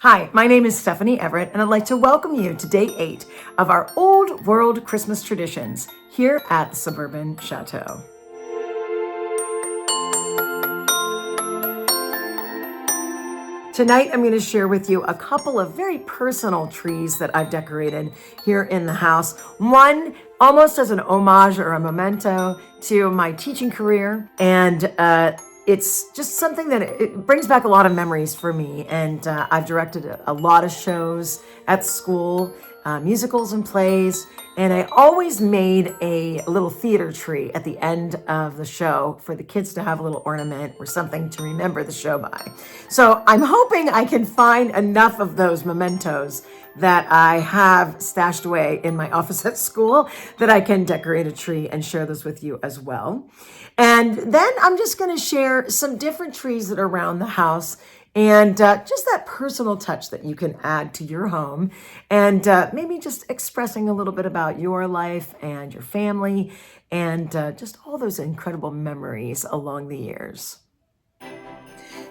Hi, my name is Stephanie Everett, and I'd like to welcome you to day 8 of our Old World Christmas traditions here at the Suburban Chateau. Tonight, I'm going to share with you a couple of very personal trees that I've decorated here in the house. One almost as an homage or a memento to my teaching career, and it's just something that it brings back a lot of memories for me. And I've directed a lot of shows at school, musicals and plays, and I always made a little theater tree at the end of the show for the kids to have a little ornament or something to remember the show by. So I'm hoping I can find enough of those mementos that I have stashed away in my office at school that I can decorate a tree and share those with you as well. And then I'm just going to share some different trees that are around the house and just that personal touch that you can add to your home, and maybe just expressing a little bit about your life and your family and just all those incredible memories along the years.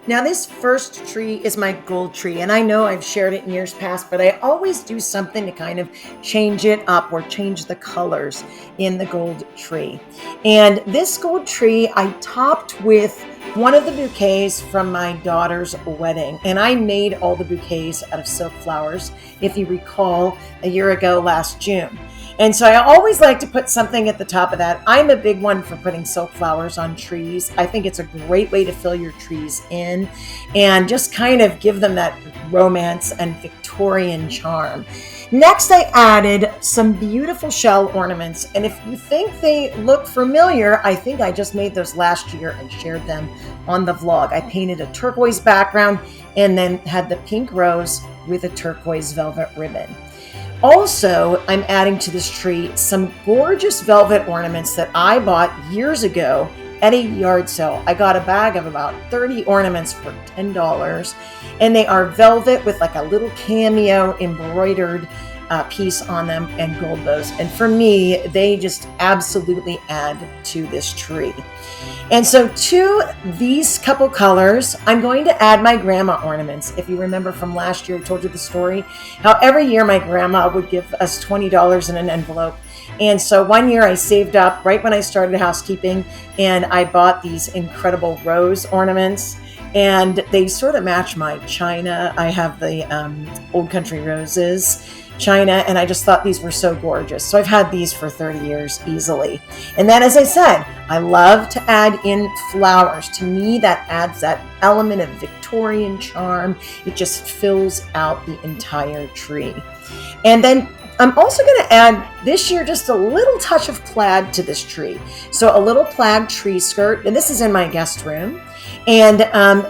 Now, this first tree is my gold tree, and I know I've shared it in years past, but I always do something to kind of change it up or change the colors in the gold tree. And this gold tree I topped with one of the bouquets from my daughter's wedding, and I made all the bouquets out of silk flowers, if you recall, a year ago last June. And so I always like to put something at the top of that. I'm a big one for putting silk flowers on trees. I think it's a great way to fill your trees in and just kind of give them that romance and Victorian charm. Next, I added some beautiful shell ornaments. And if you think they look familiar, I think I just made those last year and shared them on the vlog. I painted a turquoise background and then had the pink rose with a turquoise velvet ribbon. Also, I'm adding to this tree some gorgeous velvet ornaments that I bought years ago at a yard sale. I got a bag of about 30 ornaments for $10, and they are velvet with like a little cameo embroidered piece on them and gold bows. And for me, they just absolutely add to this tree. And so to these couple colors, I'm going to add my grandma ornaments. If you remember from last year, I told you the story, how every year my grandma would give us $20 in an envelope. And so one year I saved up right when I started housekeeping, and I bought these incredible rose ornaments, and they sort of match my china. I have the Old Country Roses china, and I just thought these were so gorgeous. So I've had these for 30 years easily. And then, as I said, I love to add in flowers. To me, that adds that element of Victorian charm. It just fills out the entire tree. And then I'm also going to add this year just a little touch of plaid to this tree. So a little plaid tree skirt, and this is in my guest room. And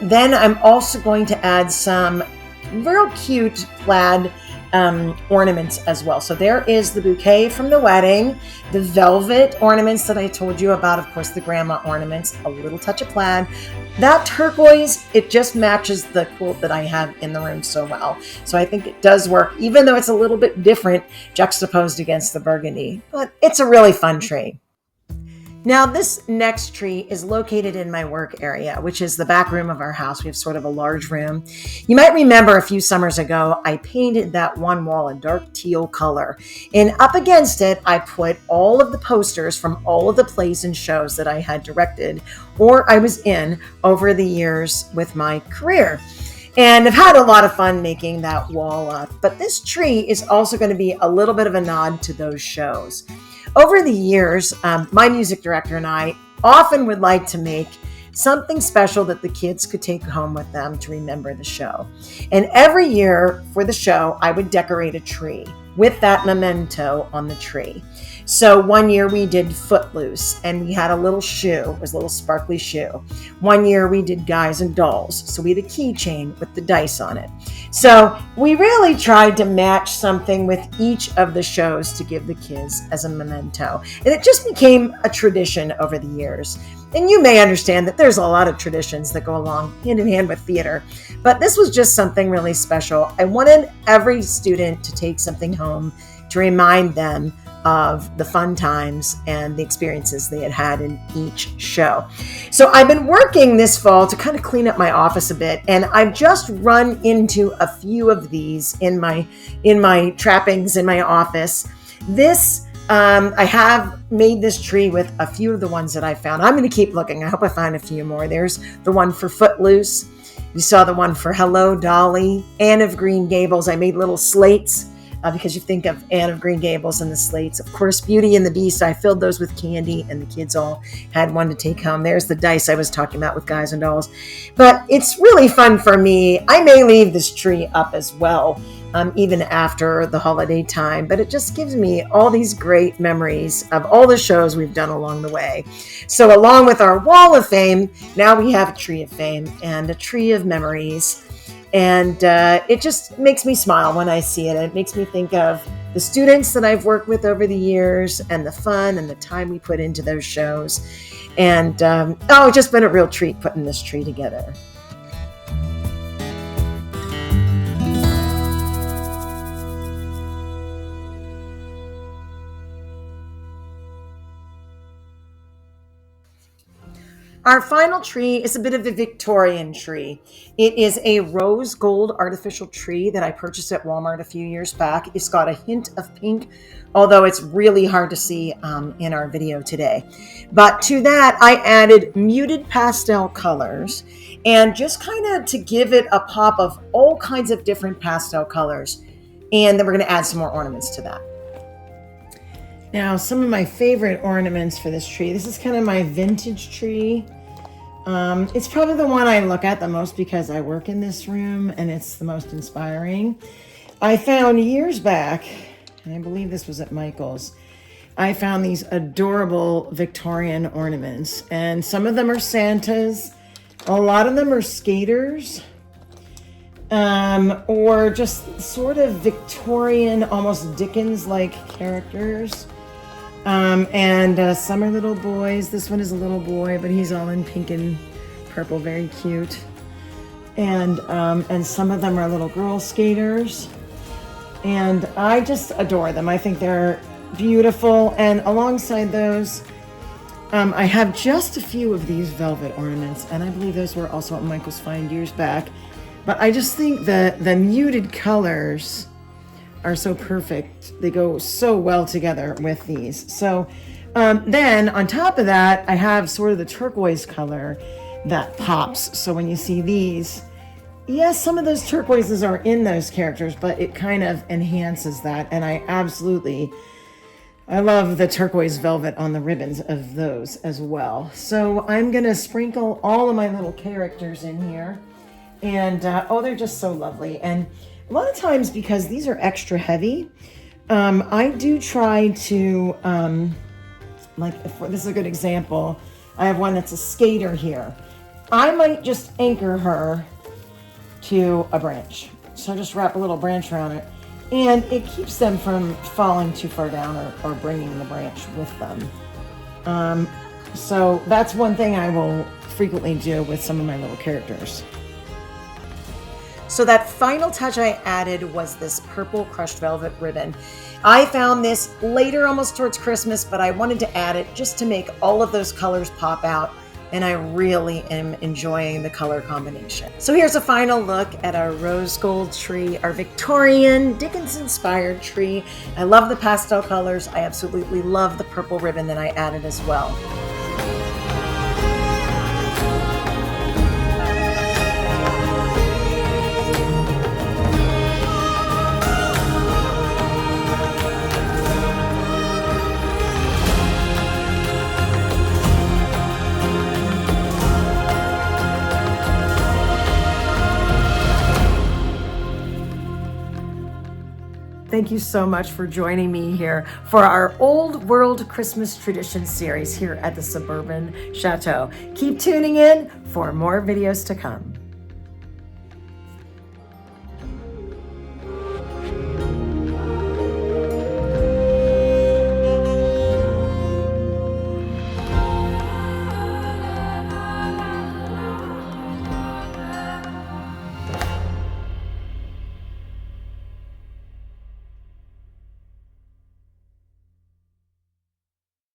then I'm also going to add some real cute plaid ornaments as well. So there is the bouquet from the wedding, the velvet ornaments that I told you about, of course, the grandma ornaments, a little touch of plaid. That turquoise, it just matches the quilt that I have in the room so well. So I think it does work, even though it's a little bit different juxtaposed against the burgundy, but it's a really fun tree. Now, this next tree is located in my work area, which is the back room of our house. We have sort of a large room. You might remember a few summers ago, I painted that one wall a dark teal color. And up against it, I put all of the posters from all of the plays and shows that I had directed or I was in over the years with my career. And I've had a lot of fun making that wall up. But this tree is also going to be a little bit of a nod to those shows. Over the years, my music director and I often would like to make something special that the kids could take home with them to remember the show. And every year for the show, I would decorate a tree with that memento on the tree. So one year we did Footloose, and we had a little shoe. It was a little sparkly shoe. One year we did Guys and Dolls. So we had a keychain with the dice on it. So we really tried to match something with each of the shows to give the kids as a memento. And it just became a tradition over the years. And you may understand that there's a lot of traditions that go along hand in hand with theater, but this was just something really special. I wanted every student to take something home to remind them of the fun times and the experiences they had had in each show. So I've been working this fall to kind of clean up my office a bit, and I've just run into a few of these in my trappings in my office. I have made this tree with a few of the ones that I found. I'm going to keep looking. I hope I find a few more. There's the one for Footloose. You saw the one for Hello, Dolly. Anne of Green Gables. I made little slates because you think of Anne of Green Gables and the slates. Of course, Beauty and the Beast. I filled those with candy and the kids all had one to take home. There's the dice I was talking about with Guys and Dolls. But it's really fun for me. I may leave this tree up as well. Even after the holiday time, but it just gives me all these great memories of all the shows we've done along the way. So along with our wall of fame, now we have a tree of fame and a tree of memories. And it just makes me smile when I see it. It makes me think of the students that I've worked with over the years and the fun and the time we put into those shows. And it's just been a real treat putting this tree together. Our final tree is a bit of a Victorian tree. It is a rose gold artificial tree that I purchased at Walmart a few years back. It's got a hint of pink, although it's really hard to see in our video today. But to that, I added muted pastel colors, and just kind of to give it a pop of all kinds of different pastel colors. And then we're going to add some more ornaments to that. Now, some of my favorite ornaments for this tree. This is kind of my vintage tree. It's probably the one I look at the most because I work in this room and it's the most inspiring. I found years back, and I believe this was at Michael's, I found these adorable Victorian ornaments, and some of them are Santas. A lot of them are skaters, or just sort of Victorian, almost Dickens-like characters. And some are little boys. This one is a little boy, but he's all in pink and purple, very cute. And some of them are little girl skaters. And I just adore them. I think they're beautiful. And alongside those, I have just a few of these velvet ornaments, and I believe those were also at Michael's find years back. But I just think the muted colors are so perfect. They go so well together with these. So then on top of that, I have sort of the turquoise color that pops. So when you see these, yes, some of those turquoises are in those characters, but it kind of enhances that. And I love the turquoise velvet on the ribbons of those as well. So I'm gonna sprinkle all of my little characters in here. And they're just so lovely. And a lot of times, because these are extra heavy, I do try to, this is a good example. I have one that's a skater here. I might just anchor her to a branch. So I just wrap a little branch around it, and it keeps them from falling too far down or bringing the branch with them. So that's one thing I will frequently do with some of my little characters. So that final touch I added was this purple crushed velvet ribbon. I found this later, almost towards Christmas, but I wanted to add it just to make all of those colors pop out, and I really am enjoying the color combination. So here's a final look at our rose gold tree, our Victorian Dickens-inspired tree. I love the pastel colors. I absolutely love the purple ribbon that I added as well. Thank you so much for joining me here for our Old World Christmas Tradition series here at the Suburban Chateau. Keep tuning in for more videos to come.